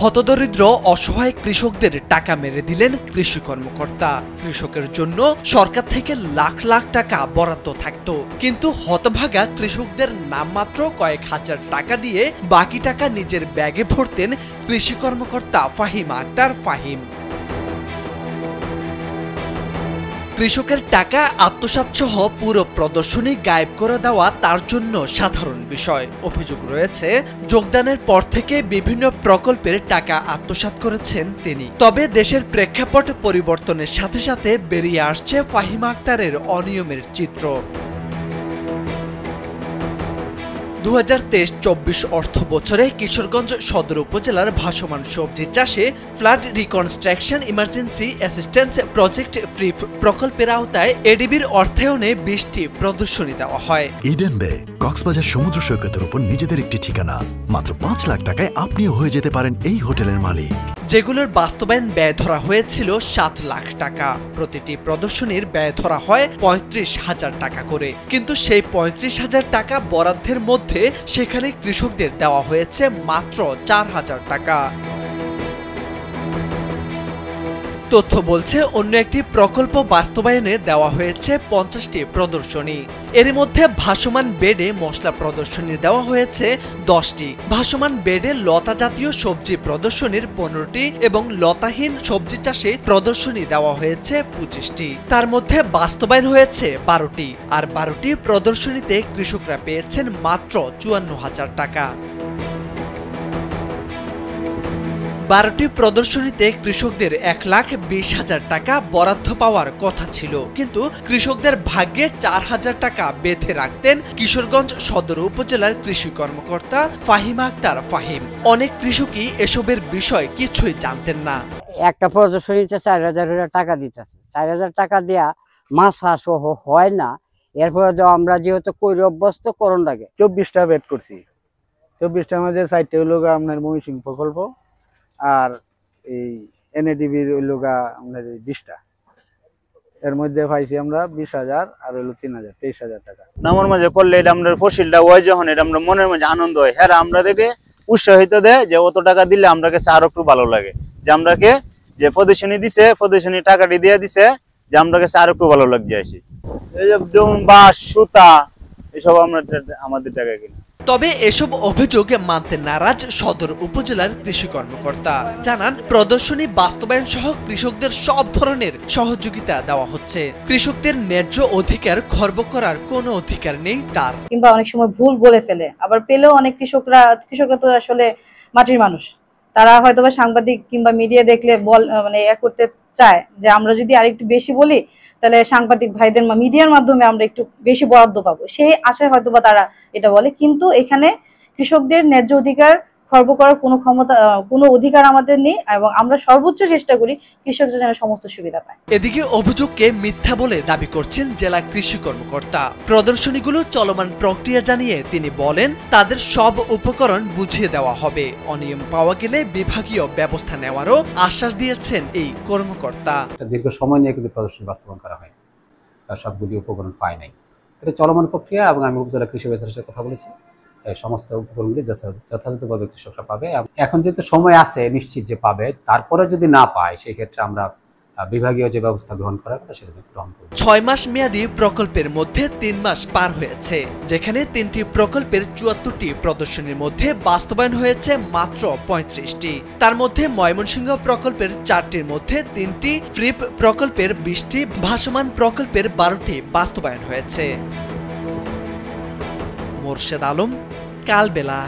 হতদরিদ্র অসহায় কৃষকদের টাকা মেরে দিলেন কৃষি কর্মকর্তা। কৃষকের জন্য সরকার থেকে লাখ লাখ টাকা বরাদ্দ থাকতো, কিন্তু হতভাগা কৃষকদের নামমাত্র কয়েক হাজার টাকা দিয়ে বাকি টাকা নিজের ব্যাগে ভরতেন কৃষি কর্মকর্তা ফাহিম আক্তার ফাহিম। কৃষকের টাকা আত্মসাৎ সহ পুরো প্রদর্শনী গায়েব করে দেওয়া তার জন্য সাধারণ বিষয়। অভিযোগ রয়েছে, যোগদানের পর থেকে বিভিন্ন প্রকল্পের টাকা আত্মসাৎ করেছেন তিনি। তবে দেশের প্রেক্ষাপট পরিবর্তনের সাথে সাথে বেরিয়ে আসছে ফাহিম আক্তারের অনিয়মের চিত্র। 2023-24 অর্থ বছরে কিশোরগঞ্জ সদর উপজেলার ভাসমান সবজি চাষে flood reconstruction emergency assistance project FREEP প্রকল্পের আওতায় এডিবির অর্থায়নে 20টি প্রদর্শনী দেওয়া হয়। ইডেন বে কক্সবাজার সমুদ্র সৈকতের উপর নিজেদের একটি ঠিকানা। মাত্র 5 লাখ টাকায় আপনিও হয়ে যেতে পারেন এই হোটেলের মালিক। যেগুলোর বাস্তবায়ন ব্যয় ধরা হয়েছিল 7 লাখ টাকা। প্রতিটি প্রদর্শনীর ব্যয় ধরা হয় 35,000 টাকা করে, কিন্তু সেই 35,000 টাকা বরাদ্দের মধ্যে সেখানে কৃষকদের দেওয়া হয়েছে মাত্র 4,000 টাকা। তথ্য বলছে, অন্য একটি প্রকল্প বাস্তবায়নে দেওয়া হয়েছে 50টি প্রদর্শনী। এর মধ্যে ভাসমান বেডে মশলা প্রদর্শনী দেওয়া হয়েছে 10টি, ভাসমান বেডে লতা জাতীয় সবজি প্রদর্শনীর 15টি এবং লতাহীন সবজি চাষে প্রদর্শনী দেওয়া হয়েছে 25টি। তার মধ্যে বাস্তবায়ন হয়েছে 12টি, আর 12টি প্রদর্শনীতে কৃষকরা পেয়েছেন মাত্র 54,000 টাকা। 12টি প্রদর্শনীতে কৃষকদের 1,20,000 টাকা বরাদ্দ পাওয়ার কথা ছিল, কিন্তু কৃষকদের ভাগ্যে 4,000 টাকা বেঁধে রাখতেন কিশোরগঞ্জ সদর উপজেলার কৃষি কর্মকর্তা ফাহিম আক্তার ফাহিম। অনেক কৃষকই এসবের বিষয় কিছুই জানতেন না। একটা প্রদর্শনীতে 4,000 টাকা দিতেছে, 4,000 টাকা দেয়া মাছ চাষ হয় না। এরপরে আমরা যেহেতু কইরে অভ্যস্ত করণ লাগে। 24টা বেড করছি, 24টার মধ্যে 4টে হলো আপনার ময়মনসিংহ প্রকল্প, আর এই এনএডিবির হইল আপনার 20টা। এর মধ্যে পাইছি আমরা 20,000 আর হইলো 3,000, 23,000 টাকা। নামের মাঝে করলে এটা আমরা ফসিলটা হয় যখন এটা আমরা মনের মাঝে আনন্দ হয়, হ্যাঁ আমরা দেখে উৎসাহিত দেয় যে অত টাকা দিলে আমরা কাছে আরো একটু ভালো লাগে, যে আমরাকে যে প্রদর্শনী দিছে প্রদর্শনী টাকাটি দিয়ে দিছে, যে আমরা কাছে আরো একটু ভালো লাগছে আসি। এই যে যেমন বাঁশ সুতা এসব আমরা আমাদের টাকা কিনি। তবে এসব অভিযোগে মানতে নারাজ সদর উপজেলার কৃষি কর্মকর্তা। জানান, প্রদর্শনী বাস্তবায়ন সহ কৃষকদের সব ধরনের সহযোগিতা দেওয়া হচ্ছে। কৃষকদের ন্যায্য অধিকার খর্ব করার কোনো অধিকার নেই তার। কিংবা অনেক সময় ভুল বলে ফেলে, আবার পেলেও অনেক কৃষকরা তো আসলে মাটির মানুষ, তারা হয়তো বা সাংবাদিক কিংবা মিডিয়া দেখলে মানে করতে চায় যে আমরা যদি আরেকটু বেশি বলি তাহলে সাংবাদিক ভাইদের মিডিয়ার মাধ্যমে আমরা একটু বেশি বরাদ্দ পাবো, সেই আশায় হয়তো বা তারা এটা বলে। কিন্তু এখানে কৃষকদের ন্যায্য অধিকার খর্ব করার কোনো ক্ষমতা, কোনো অধিকার আমাদের নেই, এবং আমরা সর্বোচ্চ চেষ্টা করি কৃষকদের যেন সমস্ত সুবিধা পায়। এদিকে অভিযোগকে মিথ্যা বলে দাবি করছেন জেলা কৃষি কর্মকর্তা। প্রদর্শনীগুলো চলমান প্রক্রিয়া জানিয়ে তিনি বলেন, তাদের সব উপকরণ বুঝিয়ে দেওয়া হবে। অনিয়ম পাওয়া গেলে বিভাগীয় ব্যবস্থা নেওয়ারও আশ্বাস দিয়েছেন এই কর্মকর্তা। দীর্ঘ সময় নিয়ে কিন্তু প্রদর্শনী বাস্তবায়ন করা হয়, সবগুলি উপকরণ পায় নাই। এটা চলমান প্রক্রিয়া, এবং আমি উপজেলা কৃষি অফিসারের সাথে কথা বলেছি, সমস্ত উপকরণগুলি যথাযথভাবে কৃষকরা পাবে। এখন যেহেতু সময় আছে নিশ্চিত যে পাবে, তারপরে যদি না পায় সেই ক্ষেত্রে আমরা বিভাগীয় যে ব্যবস্থা গ্রহণ করার কথা সেটা গ্রহণ করব। 6 মাস মেয়াদী প্রকল্পের মধ্যে 3 মাস পার হয়েছে, যেখানে 3টি প্রকল্পের 74টি প্রদর্শনীর মধ্যে বাস্তবায়ন হয়েছে মাত্র 35টি। তার মধ্যে ময়মনসিংহ প্রকল্পের 4টির মধ্যে 3টি, ফ্রিপ প্রকল্পের 20টি, ভাসমান প্রকল্পের 12টি বাস্তবায়ন হয়েছে। মোর্শেদ আলম, কালবেলা।